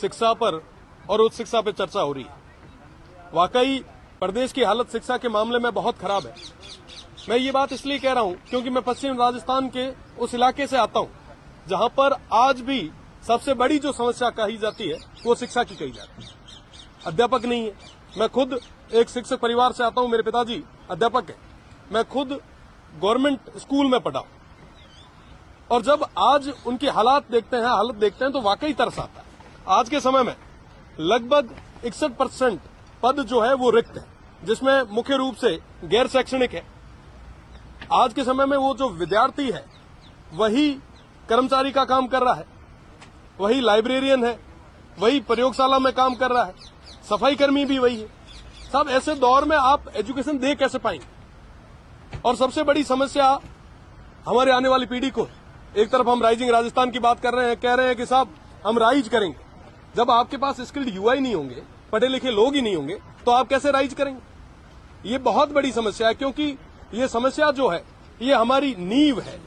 शिक्षा पर और उच्च शिक्षा पर चर्चा हो रही है। वाकई प्रदेश की हालत शिक्षा के मामले में बहुत खराब है। मैं ये बात इसलिए कह रहा हूं क्योंकि मैं पश्चिम राजस्थान के उस इलाके से आता हूं जहां पर आज भी सबसे बड़ी जो समस्या कही जाती है वो शिक्षा की कही जाती है। अध्यापक नहीं है। मैं खुद एक शिक्षक परिवार से आता हूं, मेरे पिताजी अध्यापक हैं। मैं खुद गवर्नमेंट स्कूल में पढ़ा और जब आज उनकी हालत देखते हैं तो वाकई तरस आता है। आज के समय में लगभग 61% पद जो है वो रिक्त है, जिसमें मुख्य रूप से गैर शैक्षणिक है। आज के समय में वो जो विद्यार्थी है वही कर्मचारी का काम कर रहा है, वही लाइब्रेरियन है, वही प्रयोगशाला में काम कर रहा है, सफाई कर्मी भी वही है। सब ऐसे दौर में आप एजुकेशन दे कैसे पाएंगे? और सबसे बड़ी समस्या हमारे आने वाली पीढ़ी को, एक तरफ हम राइजिंग राजस्थान की बात कर रहे हैं, कह रहे हैं कि साहब हम राइज करेंगे। जब आपके पास स्किल्ड युवा ही नहीं होंगे, पढ़े लिखे लोग ही नहीं होंगे, तो आप कैसे राइज करेंगे? ये बहुत बड़ी समस्या है, क्योंकि ये समस्या जो है ये हमारी नींव है।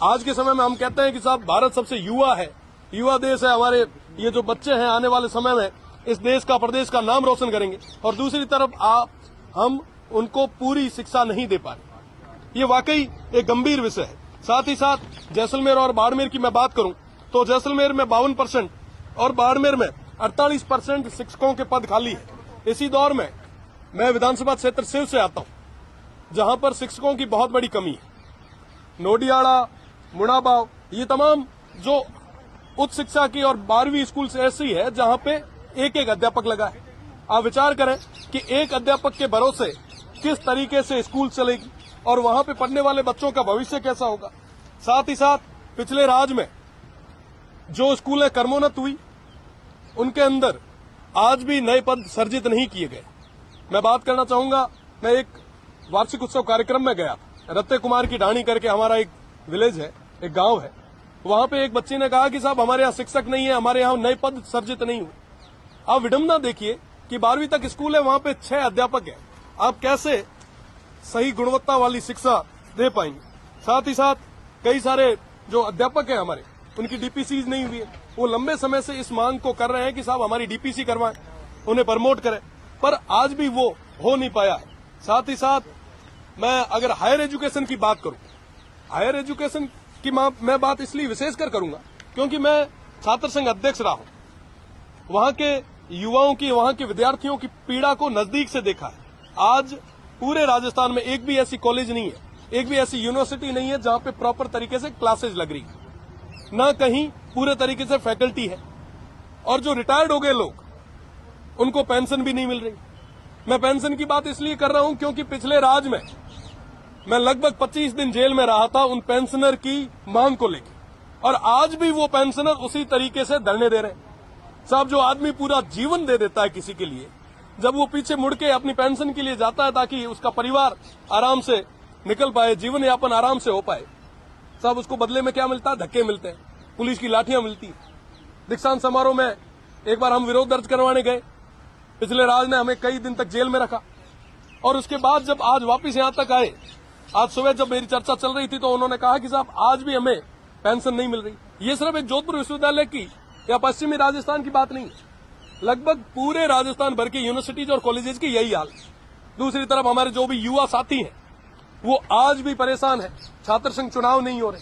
आज के समय में हम कहते हैं कि साहब भारत सबसे युवा है, युवा देश है। हमारे ये जो बच्चे हैं आने वाले समय में इस देश का, प्रदेश का नाम रोशन करेंगे, और दूसरी तरफ हम उनको पूरी शिक्षा नहीं दे पा रहे। ये वाकई एक गंभीर विषय है। साथ ही साथ जैसलमेर और बाड़मेर की मैं बात करूं तो जैसलमेर में 52% और बाड़मेर में 48% शिक्षकों के पद खाली है। इसी दौर में मैं विधानसभा क्षेत्र सिव से आता हूं जहां पर शिक्षकों की बहुत बड़ी कमी है। नोडियाड़ा, मुड़ाबाव, ये तमाम जो उच्च शिक्षा की और 12वीं स्कूल से ऐसी है जहां पे एक एक अध्यापक लगा है। आप विचार करें कि एक अध्यापक के भरोसे किस तरीके से स्कूल चलेगी और वहां पे पढ़ने वाले बच्चों का भविष्य कैसा होगा। साथ ही साथ पिछले राज में जो स्कूलें कर्मोन्नत हुई उनके अंदर आज भी नए पद सर्जित नहीं किए गए। मैं बात करना चाहूंगा, मैं एक वार्षिक उत्सव कार्यक्रम में गया, रत्ते कुमार की ढाणी करके हमारा एक विलेज है, एक गांव है। वहां पे एक बच्ची ने कहा कि साहब हमारे यहाँ शिक्षक नहीं है, हमारे यहाँ नए पद सर्जित नहीं हुए। आप विडंबना देखिए कि 12वीं तक स्कूल है, वहां पे 6 अध्यापक है। आप कैसे सही गुणवत्ता वाली शिक्षा दे पाएंगे? साथ ही साथ कई सारे जो अध्यापक हैं हमारे, उनकी डीपीसी नहीं हुई है। वो लंबे समय से इस मांग को कर रहे हैं कि साहब हमारी डीपीसी करवाएं, उन्हें प्रमोट करें, पर आज भी वो हो नहीं पाया है। साथ ही साथ मैं अगर हायर एजुकेशन की बात करूं, हायर एजुकेशन की मैं बात इसलिए विशेषकर करूंगा क्योंकि मैं छात्र संघ अध्यक्ष रहा हूं। वहां के युवाओं की, वहां के विद्यार्थियों की पीड़ा को नजदीक से देखा है। आज पूरे राजस्थान में एक भी ऐसी कॉलेज नहीं है, एक भी ऐसी यूनिवर्सिटी नहीं है जहां पे प्रॉपर तरीके से क्लासेज लग रही है, ना कहीं पूरे तरीके से फैकल्टी है। और जो रिटायर्ड हो गए लोग, उनको पेंशन भी नहीं मिल रही। मैं पेंशन की बात इसलिए कर रहा हूं क्योंकि पिछले राज में मैं लगभग 25 दिन जेल में रहा था उन पेंशनर की मांग को लेकर, और आज भी वो पेंशनर उसी तरीके से धरने दे रहे हैं। साहब, जो आदमी पूरा जीवन दे देता है किसी के लिए, जब वो पीछे मुड़ के अपनी पेंशन के लिए जाता है ताकि उसका परिवार आराम से निकल पाए, जीवन यापन आराम से हो पाए, साहब उसको बदले में क्या मिलता है? धक्के मिलते हैं, पुलिस की लाठियां मिलती है। दीक्षांत समारोह में एक बार हम विरोध दर्ज करवाने गए, पिछले राज ने हमें कई दिन तक जेल में रखा, और उसके बाद जब आज वापिस यहां तक आए, आज सुबह जब मेरी चर्चा चल रही थी तो उन्होंने कहा कि साहब आज भी हमें पेंशन नहीं मिल रही। ये सिर्फ एक जोधपुर विश्वविद्यालय की या पश्चिमी राजस्थान की बात नहीं है, लगभग पूरे राजस्थान भर की यूनिवर्सिटीज और कॉलेजेस की यही हाल है। दूसरी तरफ हमारे जो भी युवा साथी हैं वो आज भी परेशान है। छात्र संघ चुनाव नहीं हो रहे।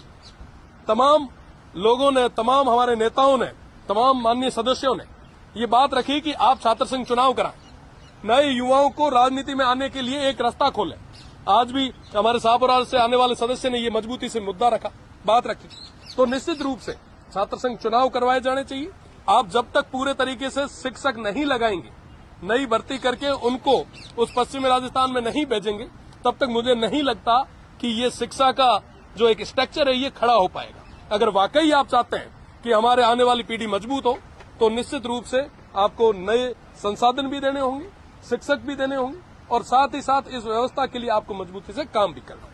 तमाम लोगों ने, तमाम हमारे नेताओं ने, तमाम माननीय सदस्यों ने ये बात रखी कि आप छात्र संघ चुनाव कराएं, नए युवाओं को राजनीति में आने के लिए एक रास्ता खोलें। आज भी हमारे शाहपुरा से आने वाले सदस्य ने ये मजबूती से मुद्दा रखा, बात रखी। तो निश्चित रूप से छात्र संघ चुनाव करवाए जाने चाहिए। आप जब तक पूरे तरीके से शिक्षक नहीं लगाएंगे, नई भर्ती करके उनको उस पश्चिमी राजस्थान में नहीं भेजेंगे, तब तक मुझे नहीं लगता कि ये शिक्षा का जो एक स्ट्रक्चर है ये खड़ा हो पाएगा। अगर वाकई आप चाहते हैं कि हमारे आने वाली पीढ़ी मजबूत हो, तो निश्चित रूप से आपको नए संसाधन भी देने होंगे, शिक्षक भी देने होंगे, और साथ ही साथ इस व्यवस्था के लिए आपको मजबूती से काम भी करना।